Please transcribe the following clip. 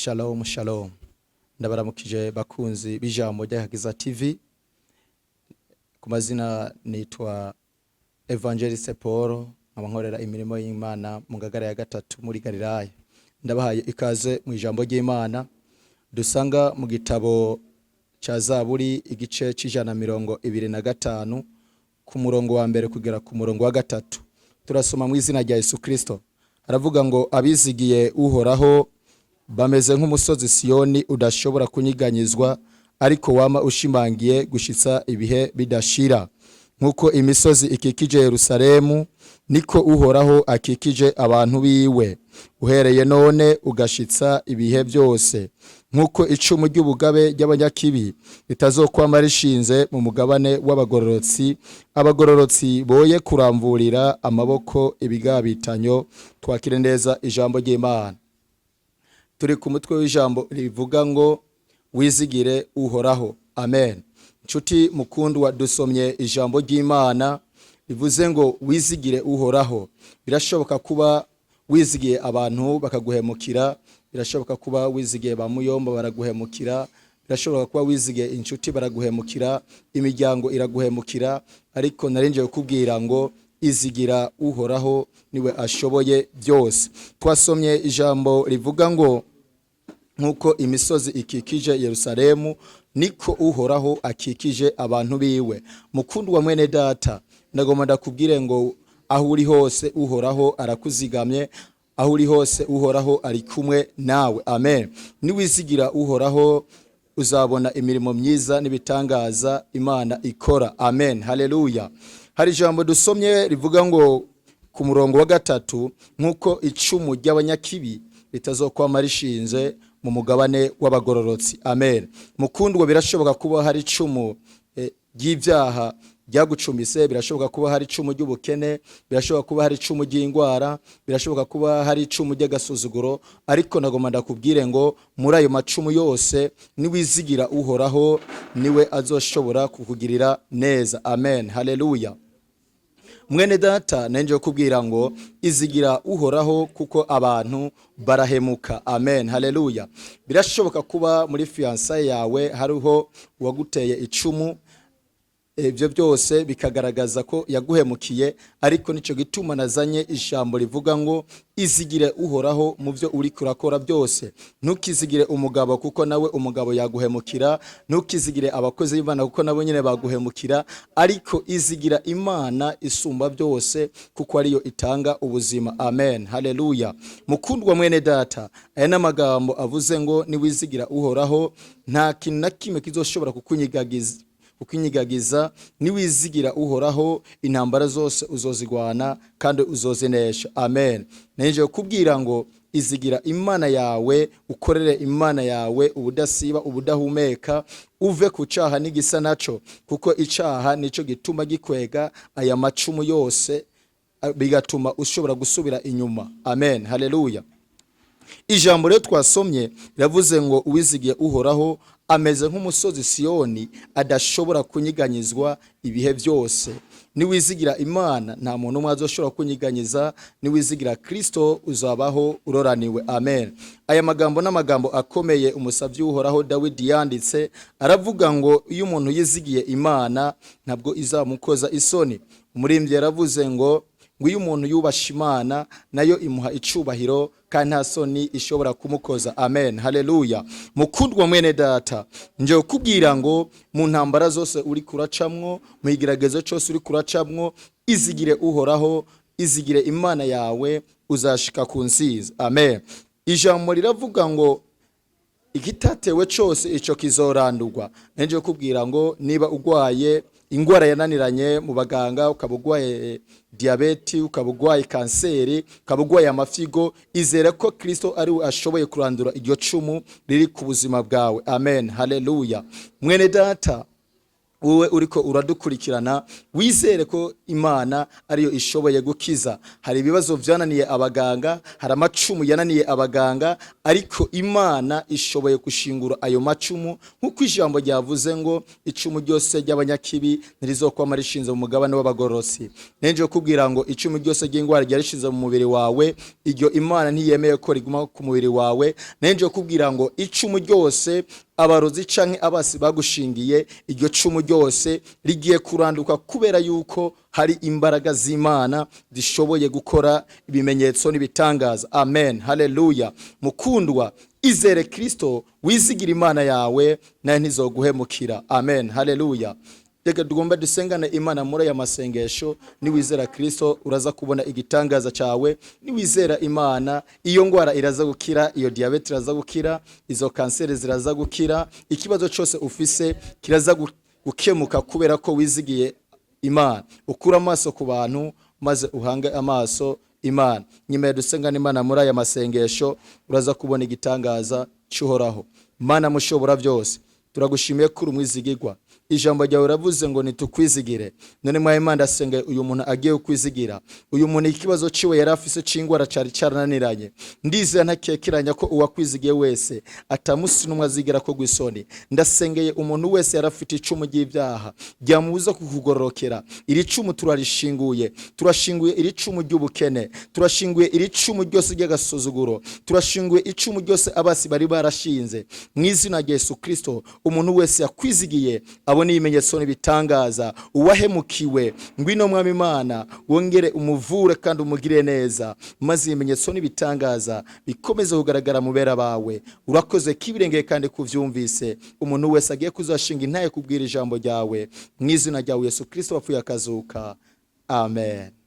Shalom shalom. Ndabaramukije bakunzi b'ijambo rya TV. Ku mazina nitwa Evangeliste Paul, abankorera imirimo y'Imana mu Ngagara ya gatatu muri Galilaya. Ndabahaye ikaze mu ijambo ry'Imana dusanga mu gitabo cha Zaburi igice c'125 ku murongo wa mbere kugera ku murongo wa gatatu. Turasoma mu izina rya Yesu Kristo. Aravuga ngo abizigiye Uhoraho bameze nk'umusozi Siyoni udashobora kunyiganyizwa, ariko wama ushimangiye gushitsa ibihe bidashira. Nkuko imisozi ikikije Yerusalemu, niko Uhoraho akikije abantu biwe, uhereye none ugashitsa ibihe byose. Nkuko icumu ry'ubugabe ry'abanyakibi ritazokwama rishinze mu mugabane w'abagororotsi, abagororotsi boye kuramvurira amaboko ibigabitanyo. Twakire neza ijambo ry'Imana. Turi ku mutwe w'ijambo rivuga ngo wizigire Uhoraho. Amen. Nshuti mukundwa, dusomye ijambo ry'Imana rivuze ngo wizigire Uhoraho. Birashoboka kuba wizigiye abantu bakaguhemukira, birashoboka kuba wizigiye bamuyomba baraguhemukira, birashoboka kuba wizigiye inshuti baraguhemukira, imiryango iraguhemukira, ariko narinje kukubwira ngo izigira Uhoraho, niwe ashoboye byose. Twasomye ijambo rivuga ngo nkuko imisozi ikikije Yerusalemu, niko Uhoraho akikije abantu biwe. Mukundwa mwene data, ndagomba ndakubwire ngo aho uri hose Uhoraho arakuzigamye, aho uri hose Uhoraho ari kumwe nawe. Amen. Niwizigira Uhoraho uzabona imirimo myiza n'ibitangaza Imana ikora. Amen. Haleluya. Hari ijambo dusomye rivuga ngo ku murongo wa gatatu, nkuko icumu ry'abanyakibi ritazokwama rishinze mu mugabane w'abagororotsi. Amen. Mukundwa, birashoboka kuba hari icumu ry'ibyaha byagucumise, birashoboka kuba hari icumu ry'ubukene, birashoboka kuba hari icumu ry'indwara, birashoboka kuba hari icumu ry'agasuzuguro, ariko nagomba ndakubwire ngo muri ayo macumu yose niwizigira Uhoraho, niwe azoshobora kukugirira neza. Amen. Haleluya. Mwene data, nenje kubwira ngo izigira Uhoraho kuko abantu barahemuka. Amen. Haleluya. Birashoboka kuba muri fiançailles yawe hariho uwaguteye icumu, ibyo byose bikagaragaza ko yaguhemukiye, ariko nico gituma nazanye ijambo rivuga ngo izigire Uhoraho mu byo uri kurakora byose. Ntukizigire umugabo kuko nawe umugabo yaguhemukira, ntukizigire abakozi b'Imana kuko nabo nyene baguhemukira, ariko izigira Imana isumba byose kuko ariyo itanga ubuzima. Amen. Haleluya. Mukundwa mwene data, aya n'amagambo avuze ngo niwizigira Uhoraho nta kintu na kimwe kizoshobora kukunyigagiza. Niwizigira Uhoraho intambara zose uzozigwana kandi uzozinesha. Amen. Nenje kubwira ngo izigira Imana yawe, ukorere Imana yawe ubudasiba ubudahumeka, uve ku cyaha n'igisa naco, kuko icyaha nico gituma gikwega aya macumu yose, bigatuma ushobora gusubira inyuma. Amen. Haleluya. Ijambo rero twasomye riravuze ngo uwizigiye Uhoraho ameze nk'umusozi Siyoni adashobora kunyiganyizwa ibihe byose. Niwizigira Imana nta muntu umwe azoshobora kunyiganyiza. Niwizigira Kristo uzabaho uroraniwe. Amen. Aya magambo n'amagambo akomeye umusavyi Uhoraho Dawidi yanditse, aravuga ngo iyo umuntu yizigiye Imana ntabwo izamukoza isoni. Umurimbyi yaravuze ngo iyo umuntu yubasha Imana nayo imuha icubahiro kandi nta soni ishobora kumukoza. Amen. Haleluya. Mukundwa mwene data, nje kubwira ngo mu ntambara zose uri kuracamwo, mu igeragezo cyose uri kuracamwo, izigire Uhoraho, izigire Imana yawe, uzashika ku nsiza. Amen. Ijambo riravuga ngo igitatewe cyose ico kizorandurwa. Nje kubwira ngo niba ugwaye ingwara yananiranye mu baganga, ukabugwaye diabete, ukabugwaye kanseri, ukabugwaye amafigo, izere ko Kristo ari we ashoboye kurandura iryo cumu riri ku buzima bwawe. Amen. Haleluya. Mwene data, wowe uriko uradukurikirana wizere ko Imana ariyo ishoboye gukiza. Hari ibibazo byananiye abaganga, hari amacumu yananiye abaganga, ariko Imana ishoboye gushingura ayo macumu, nkuko ijambo ryavuze ngo icumu ryose ry'abanyakibi ntirizokwama rishinze mu mugabane w'abagorosi. Nenje kubwira ngo icumu ryose ry'ingwara ryarishinze mu mubiri wawe, iryo Imana ntiyemeye ko riguma ku mubiri wawe. Nenje kubwira ngo icumu ryose abarozi canke abasi bagushingiye, iryo cumu ryose rigiye kuranduka, kubera yuko hari imbaraga z'Imana zishoboye gukora ibimenyetso n'ibitangaza. Amen, haleluya. Mukundwa, izere Kristo, wizigira Imana yawe, nayo ntizoguhemukira. Amen, haleluya. Reka tugomba dusengane Imana muri aya masengesho. Niwizera Kristo uraza kubona igitangaza cyawe. Niwizera Imana, iyo ngwara iraza gukira, iyo diabete iraza gukira, izo kanseri ziraza gukira, ikibazo cyose ufise kiraza gukemuka, kubera ko wizigiye Imana. Ukura amaso ku bantu maze uhange amaso Imana. Nyuma dusengane Imana muri aya masengesho, uraza kubona igitangaza cy'Uhoraho. Mana mushobora byose, turagushimiye kuri umwizigirwa. Ijambo ryawe uravuze ngo nitukwizigire. None mwaye Imana asenge uyu muntu agiye kwizigira. Uyu muntu ikibazo ciwe yarafise cingwara cari carananiranye. Ndizera ntakekeranya ko uwakwizigiye wese atamusi numwe azigira ko gwisoni. Ndasengeye umuntu wese yarafite icumu ry'ibyaha ryamubuza kukugororokera. Iri cumu turarishinguye. Turashinguye iri cumu ry'ubukene. Turashinguye iri cumu ryose ry'agasuzuguro. Turashinguye icumu ryose abasi bari barashinze. Mwizina rya Yesu Kristo, umuntu wese yakwizigiye abone ibimenyetso n'ibitangaza, uwahemukiwe ngwino Mwami Imana wongere umuvure kandi umugire neza, maze ibimenyetso n'ibitangaza bikomeze kugaragara mu bera bawe. Urakoze kibirengeye kandi kuvyumvise. Umuntu wese agiye kuzashinga intaye kubwira ijambo ryawe, mwizina ryawe Yesu Kristo wapfuye akazuka. Amen.